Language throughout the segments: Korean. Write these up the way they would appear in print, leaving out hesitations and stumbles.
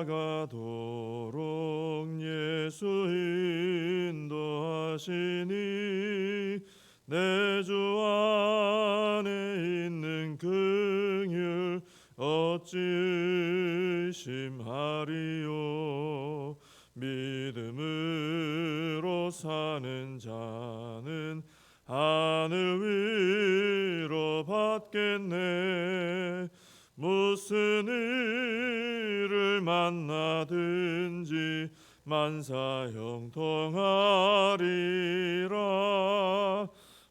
다가도록 예수 인도하시니 내 주 안에 있는 긍휼 어찌 의심하리요. 믿음으로 사는 자는 하늘 위로 받겠네. 무슨 일을 만나든지 만사 형통하리라.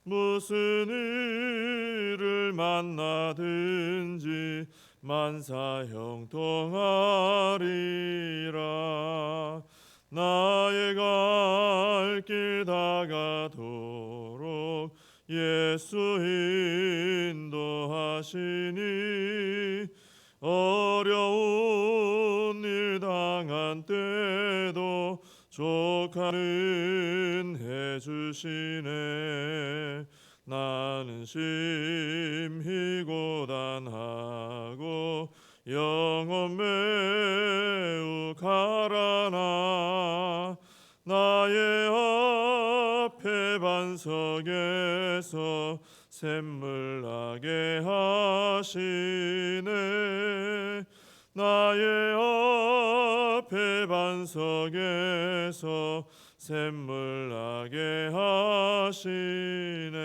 무슨 일을 만나든지 만사 형통하리라. 나의 갈 길 다가도록 예수 인도하시니 어려운 일 당한 때도 족하는 해주시네. 나는 심히 고단하고 영혼 매우 가라나 나의 앞에 반석에서 샘물 나게 하시네. 나의 앞에 반석에서 샘물 나게 하시네.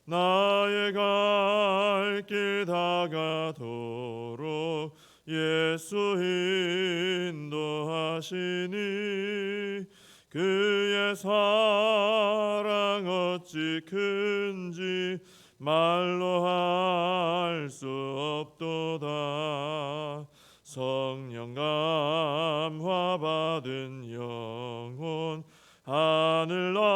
나의 갈 길 다가도록 예수 인도하시니 그의 사랑 어찌 큰지 말로 할 수 없도다. 성령 감화 받은 영혼 하늘나라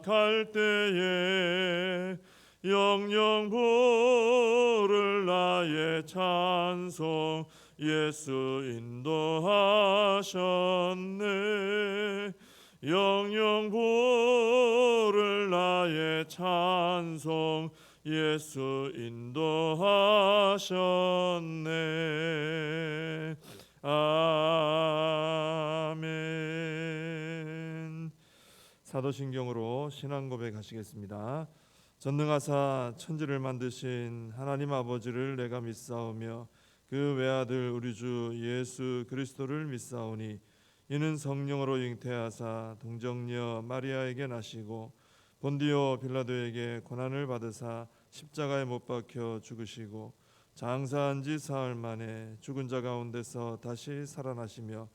갈 때에 영영 부를 나의 찬송 예수 인도하셨네. 영영 부를 나의 찬송 예수 인도하셨네. 아멘. 사도신경으로 신앙 고백하시겠습니다. 전능하사 천지를 만드신 하나님 아버지를 내가 믿사오며 그 외아들 우리 주 예수 그리스도를 믿사오니 이는 성령으로 잉태하사 동정녀 마리아에게 나시고 본디오 빌라도에게 고난을 받으사 십자가에 못 박혀 죽으시고 장사한 지 사흘 만에 죽은 자 가운데서 다시 살아나시며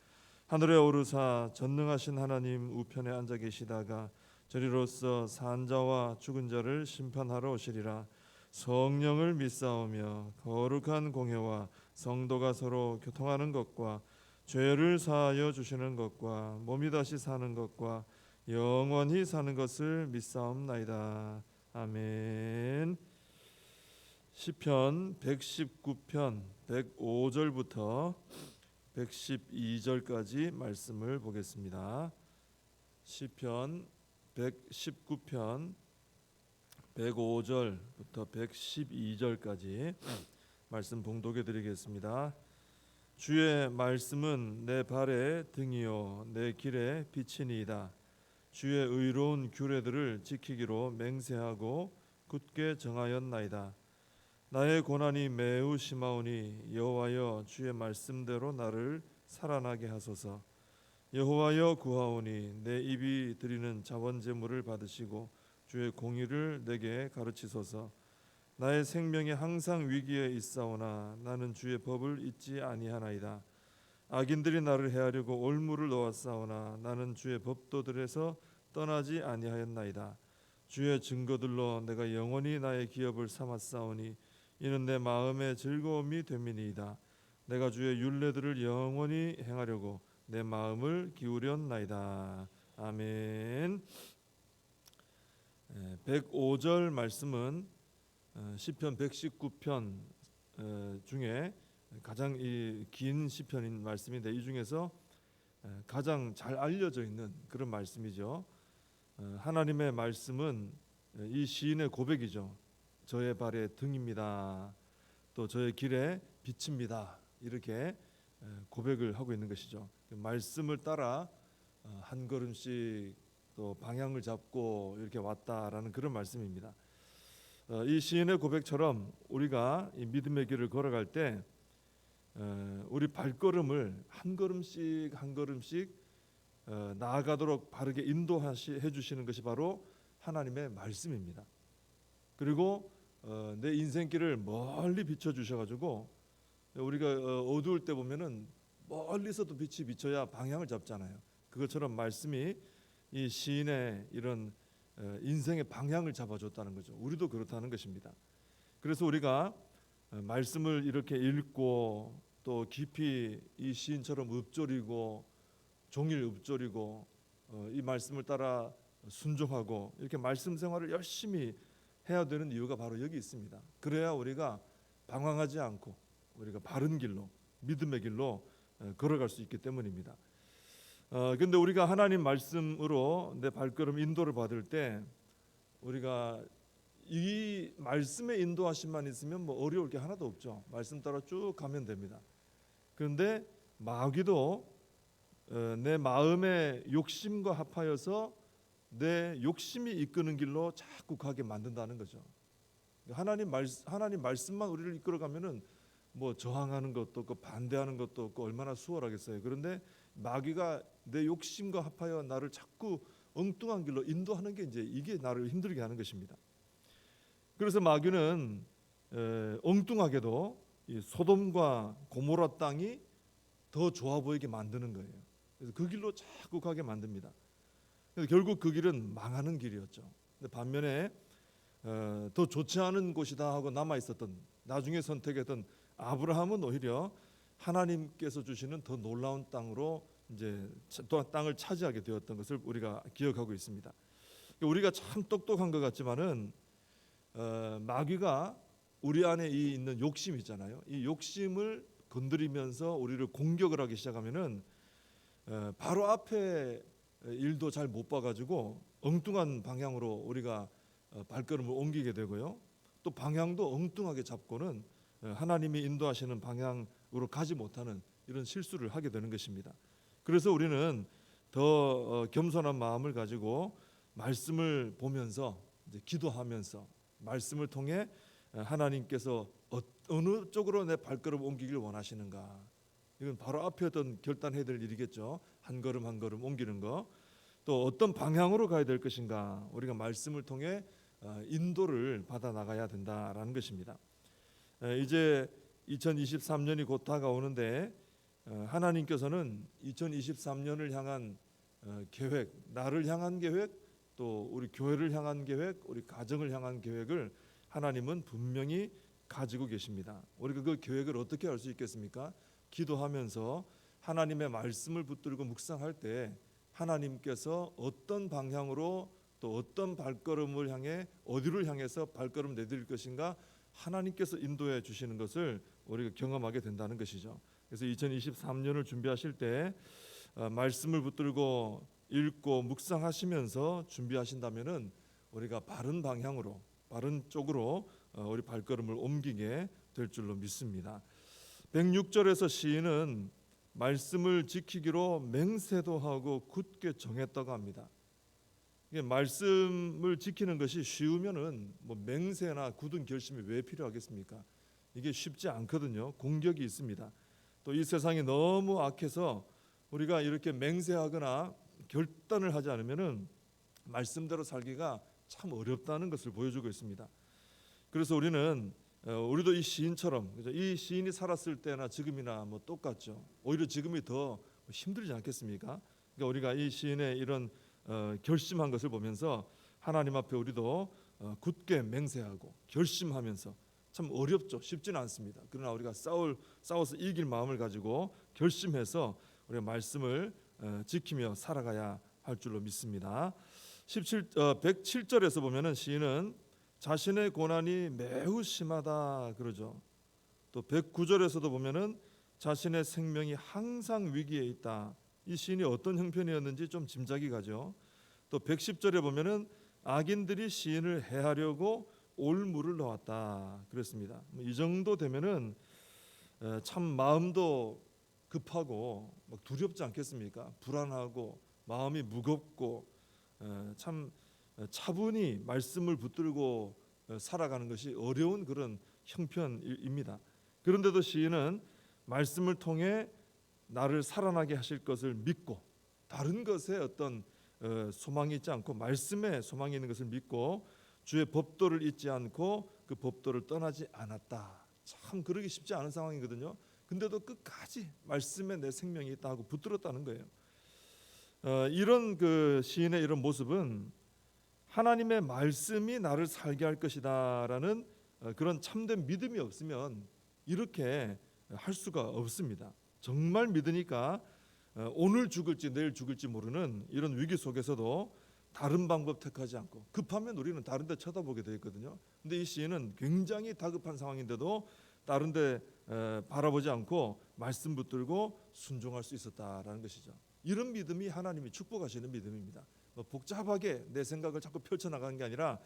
하늘에 오르사 전능하신 하나님 우편에 앉아 계시다가 저리로서 산 자와 죽은 자를 심판하러 오시리라. 성령을 믿사오며 거룩한 공회와 성도가 서로 교통하는 것과 죄를 사하여 주시는 것과 몸이 다시 사는 것과 영원히 사는 것을 믿사옵나이다. 아멘. 시편 119편 105절부터 112절까지 말씀을 보겠습니다. 시편 119편 105절부터 112절까지 말씀 봉독해 드리겠습니다. 주의 말씀은 내 발의 등이요 내 길의 빛이니이다. 주의 의로운 규례들을 지키기로 맹세하고 굳게 정하였나이다. 나의 고난이 매우 심하오니 여호와여 주의 말씀대로 나를 살아나게 하소서. 여호와여 구하오니 내 입이 드리는 자원 제물을 받으시고 주의 공의를 내게 가르치소서. 나의 생명이 항상 위기에 있사오나 나는 주의 법을 잊지 아니하나이다. 악인들이 나를 해하려고 올무를 놓았사오나 나는 주의 법도들에서 떠나지 아니하였나이다. 주의 증거들로 내가 영원히 나의 기업을 삼았사오니 이는 내 마음의 즐거움이 됨이니이다. 내가 주의 율례들을 영원히 행하려고 내 마음을 기울였나이다. 아멘. 105절 말씀은 시편 119편 중에 가장 긴 시편인 말씀인데 이 중에서 가장 잘 알려져 있는 그런 말씀이죠. 하나님의 말씀은 이 시인의 고백이죠. 저의 발의 등입니다. 또 저의 길의 빛입니다. 이렇게 고백을 하고 있는 것이죠. 말씀을 따라 한 걸음씩 또 방향을 잡고 이렇게 왔다라는 그런 말씀입니다. 이 시인의 고백처럼 우리가 이 믿음의 길을 걸어갈 때 우리 발걸음을 한 걸음씩 한 걸음씩 나아가도록 바르게 인도해 주시는 것이 바로 하나님의 말씀입니다. 그리고 내 인생길을 멀리 비춰 주셔가지고 우리가 어두울 때 보면은 멀리서도 빛이 비쳐야 방향을 잡잖아요. 그것처럼 말씀이 이 시인의 이런 인생의 방향을 잡아줬다는 거죠. 우리도 그렇다는 것입니다. 그래서 우리가 말씀을 이렇게 읽고 또 깊이 이 시인처럼 읊조리고 종일 읊조리고 이 말씀을 따라 순종하고 이렇게 말씀 생활을 열심히 해야 되는 이유가 바로 여기 있습니다. 그래야 우리가 방황하지 않고 우리가 바른 길로 믿음의 길로 걸어갈 수 있기 때문입니다. 근데 우리가 하나님 말씀으로 내 발걸음 인도를 받을 때 우리가 이 말씀의 인도하심만 있으면 뭐 어려울 게 하나도 없죠. 말씀 따라 쭉 가면 됩니다. 그런데 마귀도 내 마음의 욕심과 합하여서 내 욕심이 이끄는 길로 자꾸 가게 만든다는 거죠. 하나님 말씀만 우리를 이끌어가면은 뭐 저항하는 것도 없고 반대하는 것도 없고 얼마나 수월하겠어요. 그런데 마귀가 내 욕심과 합하여 나를 자꾸 엉뚱한 길로 인도하는 게 이제 이게 나를 힘들게 하는 것입니다. 그래서 마귀는 엉뚱하게도 이 소돔과 고모라 땅이 더 좋아 보이게 만드는 거예요. 그래서 그 길로 자꾸 가게 만듭니다. 그래서 결국 그 길은 망하는 길이었죠. 근데 반면에 더 좋지 않은 곳이다 하고 남아 있었던 나중에 선택했던 아브라함은 오히려 하나님께서 주시는 더 놀라운 땅으로 이제 또한 땅을 차지하게 되었던 것을 우리가 기억하고 있습니다. 우리가 참 똑똑한 것 같지만은 마귀가 우리 안에 있는 욕심 있잖아요. 이 욕심을 건드리면서 우리를 공격을 하기 시작하면은 바로 앞에 일도 잘 못 봐가지고 엉뚱한 방향으로 우리가 발걸음을 옮기게 되고요. 또 방향도 엉뚱하게 잡고는 하나님이 인도하시는 방향으로 가지 못하는 이런 실수를 하게 되는 것입니다. 그래서 우리는 더 겸손한 마음을 가지고 말씀을 보면서 이제 기도하면서 말씀을 통해 하나님께서 어느 쪽으로 내 발걸음 옮기길 원하시는가, 이건 바로 앞에 어떤 결단해야 될 일이겠죠. 한 걸음 한 걸음 옮기는 거. 또 어떤 방향으로 가야 될 것인가, 우리가 말씀을 통해 인도를 받아 나가야 된다라는 것입니다. 이제 2023년이 곧 다가오는데 하나님께서는 2023년을 향한 계획, 나를 향한 계획, 또 우리 교회를 향한 계획, 우리 가정을 향한 계획을 하나님은 분명히 가지고 계십니다. 우리가 그 계획을 어떻게 알 수 있겠습니까? 기도하면서 하나님의 말씀을 붙들고 묵상할 때 하나님께서 어떤 방향으로 또 어떤 발걸음을 향해 어디를 향해서 발걸음 내드릴 것인가 하나님께서 인도해 주시는 것을 우리가 경험하게 된다는 것이죠. 그래서 2023년을 준비하실 때 말씀을 붙들고 읽고 묵상하시면서 준비하신다면은 우리가 바른 방향으로 바른 쪽으로 우리 발걸음을 옮기게 될 줄로 믿습니다. 106절에서 시인은 말씀을 지키기로 맹세도 하고 굳게 정했다고 합니다. 이게 말씀을 지키는 것이 쉬우면은 뭐 맹세나 굳은 결심이 왜 필요하겠습니까? 이게 쉽지 않거든요. 공격이 있습니다. 또 이 세상이 너무 악해서 우리가 이렇게 맹세하거나 결단을 하지 않으면은 말씀대로 살기가 참 어렵다는 것을 보여주고 있습니다. 그래서 우리도 이 시인처럼, 그죠? 이 시인이 살았을 때나 지금이나 뭐 똑같죠. 오히려 지금이 더 힘들지 않겠습니까? 그러니까 우리가 이 시인의 이런 결심한 것을 보면서 하나님 앞에 우리도 굳게 맹세하고 결심하면서, 참 어렵죠. 쉽지는 않습니다. 그러나 우리가 싸워서 이길 마음을 가지고 결심해서 우리가 말씀을 지키며 살아가야 할 줄로 믿습니다. 107절에서 보면은 시인은 자신의 고난이 매우 심하다 그러죠. 또 109절에서도 보면은 자신의 생명이 항상 위기에 있다. 이 시인이 어떤 형편이었는지 좀 짐작이 가죠. 또 110절에 보면은 악인들이 시인을 해하려고 올무를 놓았다 그랬습니다. 이 정도 되면은 참 마음도 급하고 막 두렵지 않겠습니까? 불안하고 마음이 무겁고 참 차분히 말씀을 붙들고 살아가는 것이 어려운 그런 형편입니다. 그런데도 시인은 말씀을 통해 나를 살아나게 하실 것을 믿고 다른 것에 어떤 소망이 있지 않고 말씀에 소망이 있는 것을 믿고 주의 법도를 잊지 않고 그 법도를 떠나지 않았다. 참 그러기 쉽지 않은 상황이거든요. 근데도 끝까지 말씀에 내 생명이 있다 하고 붙들었다는 거예요. 이런 그 시인의 이런 모습은 하나님의 말씀이 나를 살게 할 것이다라는 그런 참된 믿음이 없으면 이렇게 할 수가 없습니다. 정말 믿으니까 오늘 죽을지 내일 죽을지 모르는 이런 위기 속에서도 다른 방법 택하지 않고 급하면 우리는 다른 데 쳐다보게 되어 있거든요. 근데 이 시인은 굉장히 다급한 상황인데도 다른 데 바라보지 않고 말씀 붙들고 순종할 수 있었다라는 것이죠. 이런 믿음이 하나님이 축복하시는 믿음입니다. 복잡하게 내 생각을 자꾸 펼쳐나가는 게 아니라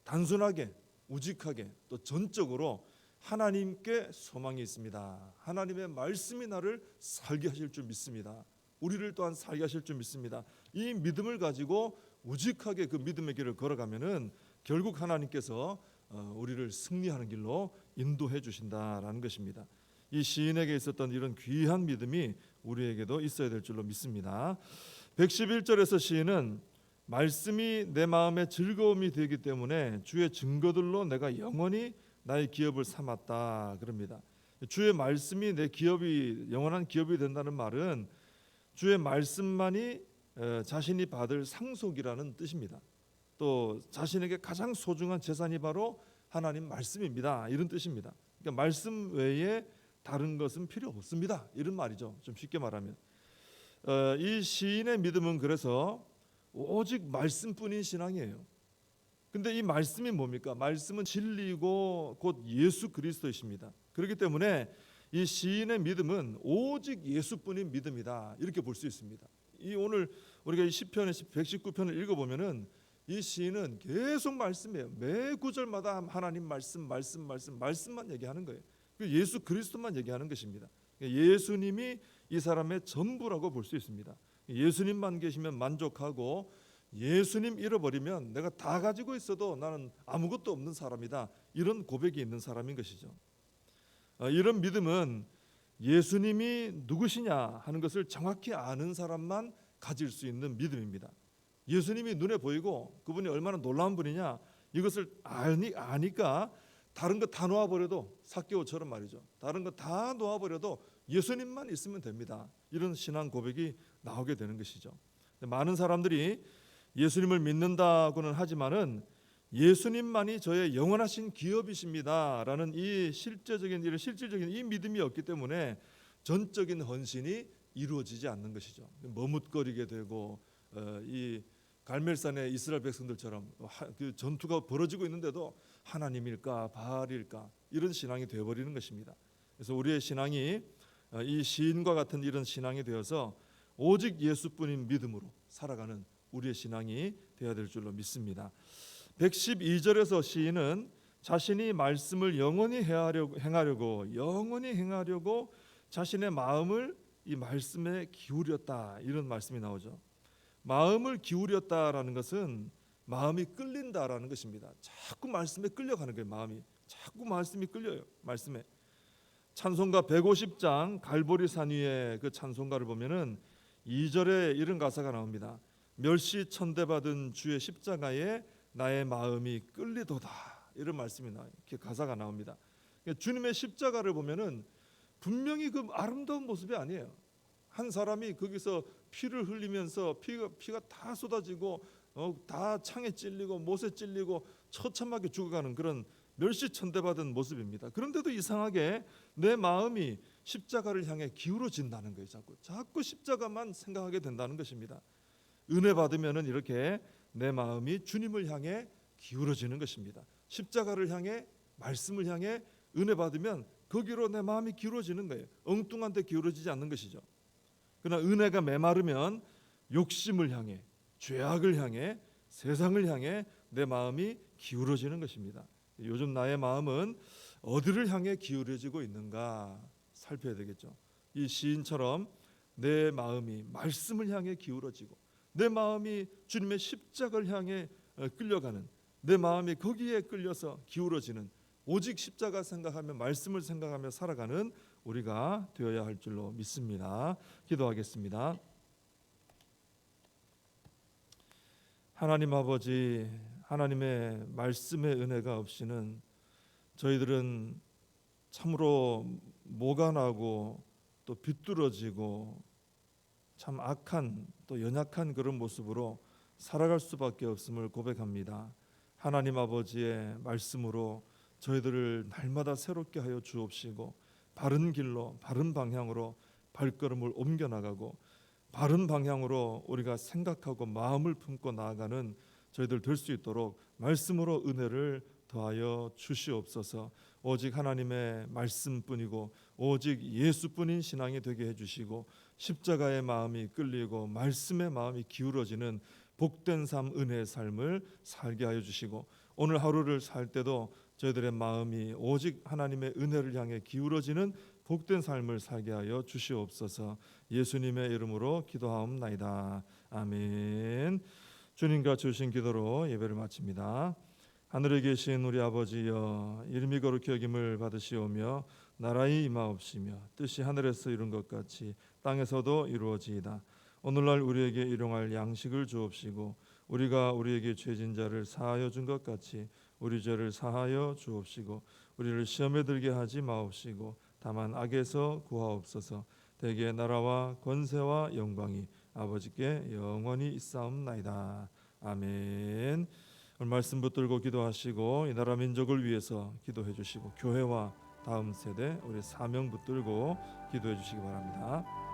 단순하게 우직하게 또 전적으로 하나님께 소망이 있습니다. 하나님의 말씀이 나를 살게 하실 줄 믿습니다. 우리를 또한 살게 하실 줄 믿습니다. 이 믿음을 가지고 우직하게 그 믿음의 길을 걸어가면은 결국 하나님께서 우리를 승리하는 길로 인도해 주신다라는 것입니다. 이 시인에게 있었던 이런 귀한 믿음이 우리에게도 있어야 될 줄로 믿습니다. 111절에서 시인은 말씀이 내 마음의 즐거움이 되기 때문에 주의 증거들로 내가 영원히 나의 기업을 삼았다 그럽니다. 주의 말씀이 내 기업이 영원한 기업이 된다는 말은 주의 말씀만이 자신이 받을 상속이라는 뜻입니다. 또 자신에게 가장 소중한 재산이 바로 하나님 말씀입니다. 이런 뜻입니다. 그러니까 말씀 외에 다른 것은 필요 없습니다. 이런 말이죠. 좀 쉽게 말하면 이 시인의 믿음은 그래서 오직 말씀뿐인 신앙이에요. 근데 이 말씀이 뭡니까? 말씀은 진리고 곧 예수 그리스도이십니다. 그렇기 때문에 이 시인의 믿음은 오직 예수뿐인 믿음이다. 이렇게 볼 수 있습니다. 이 오늘 우리가 이 시편의 119편을 읽어보면은 이 시인은 계속 말씀이에요. 매 구절마다 하나님 말씀만 얘기하는 거예요. 예수 그리스도만 얘기하는 것입니다. 예수님이 이 사람의 전부라고 볼 수 있습니다. 예수님만 계시면 만족하고 예수님 잃어버리면 내가 다 가지고 있어도 나는 아무것도 없는 사람이다. 이런 고백이 있는 사람인 것이죠. 이런 믿음은 예수님이 누구시냐 하는 것을 정확히 아는 사람만 가질 수 있는 믿음입니다. 예수님이 눈에 보이고 그분이 얼마나 놀라운 분이냐 이것을 아니까 다른 거 다 놓아버려도 삭개오처럼 말이죠. 다른 거 다 놓아버려도 예수님만 있으면 됩니다. 이런 신앙 고백이 나오게 되는 것이죠. 많은 사람들이 예수님을 믿는다고는 하지만은 예수님만이 저의 영원하신 기업이십니다라는 이 실질적인 이 믿음이 없기 때문에 전적인 헌신이 이루어지지 않는 것이죠. 머뭇거리게 되고 이 갈멜산의 이스라엘 백성들처럼 그 전투가 벌어지고 있는데도 하나님일까 바알일까 이런 신앙이 되어버리는 것입니다. 그래서 우리의 신앙이 이 시인과 같은 이런 신앙이 되어서 오직 예수뿐인 믿음으로 살아가는 우리의 신앙이 되어야 될 줄로 믿습니다. 112절에서 시인은 자신이 말씀을 영원히 행하려고 자신의 마음을 이 말씀에 기울였다 이런 말씀이 나오죠. 마음을 기울였다라는 것은 마음이 끌린다라는 것입니다. 자꾸 말씀에 끌려가는 거예요. 마음이 자꾸 말씀이 끌려요. 말씀에. 찬송가 150장 갈보리산 위에 그 찬송가를 보면은 2절에 이런 가사가 나옵니다. 멸시 천대받은 주의 십자가에 나의 마음이 끌리도다. 이런 말씀이 나와요. 이렇게 가사가 나옵니다. 그러니까 주님의 십자가를 보면은 분명히 그 아름다운 모습이 아니에요. 한 사람이 거기서 피를 흘리면서 피가 다 쏟아지고 다 창에 찔리고 못에 찔리고 처참하게 죽어가는 그런 멸시천대받은 모습입니다. 그런데도 이상하게 내 마음이 십자가를 향해 기울어진다는 거예요. 자꾸 십자가만 생각하게 된다는 것입니다. 은혜 받으면은 이렇게 내 마음이 주님을 향해 기울어지는 것입니다. 십자가를 향해 말씀을 향해 은혜 받으면 거기로 내 마음이 기울어지는 거예요. 엉뚱한 데 기울어지지 않는 것이죠. 그러나 은혜가 메마르면 욕심을 향해 죄악을 향해 세상을 향해 내 마음이 기울어지는 것입니다. 요즘 나의 마음은 어디를 향해 기울어지고 있는가 살펴야 되겠죠. 이 시인처럼 내 마음이 말씀을 향해 기울어지고 내 마음이 주님의 십자가를 향해 끌려가는, 내 마음이 거기에 끌려서 기울어지는, 오직 십자가 생각하며 말씀을 생각하며 살아가는 우리가 되어야 할 줄로 믿습니다. 기도하겠습니다. 하나님 아버지, 하나님의 말씀의 은혜가 없이는 저희들은 참으로 모간하고 또 비뚤어지고 참 악한 또 연약한 그런 모습으로 살아갈 수밖에 없음을 고백합니다. 하나님 아버지의 말씀으로 저희들을 날마다 새롭게 하여 주옵시고 바른 길로 바른 방향으로 발걸음을 옮겨 나가고 바른 방향으로 우리가 생각하고 마음을 품고 나아가는 저희들 될 수 있도록 말씀으로 은혜를 더하여 주시옵소서. 오직 하나님의 말씀뿐이고 오직 예수뿐인 신앙이 되게 해주시고 십자가의 마음이 끌리고 말씀의 마음이 기울어지는 복된 삶, 은혜의 삶을 살게 하여 주시고 오늘 하루를 살 때도 저희들의 마음이 오직 하나님의 은혜를 향해 기울어지는 복된 삶을 살게 하여 주시옵소서. 예수님의 이름으로 기도하옵나이다. 아멘. 주님과 주신 기도로 예배를 마칩니다. 하늘에 계신 우리 아버지여, 이름이 거룩히 여김을 받으시오며 나라의 임하옵시며 뜻이 하늘에서 이룬 것 같이 땅에서도 이루어지이다. 오늘날 우리에게 일용할 양식을 주옵시고 우리가 우리에게 죄진 자를 사하여 준 것 같이 우리 죄를 사하여 주옵시고 우리를 시험에 들게 하지 마옵시고 다만 악에서 구하옵소서. 대개 나라와 권세와 영광이 아버지께 영원히 있사옵나이다. 아멘. 오늘 말씀 붙들고 기도하시고 이 나라 민족을 위해서 기도해 주시고 교회와 다음 세대 우리 사명 붙들고 기도해 주시기 바랍니다.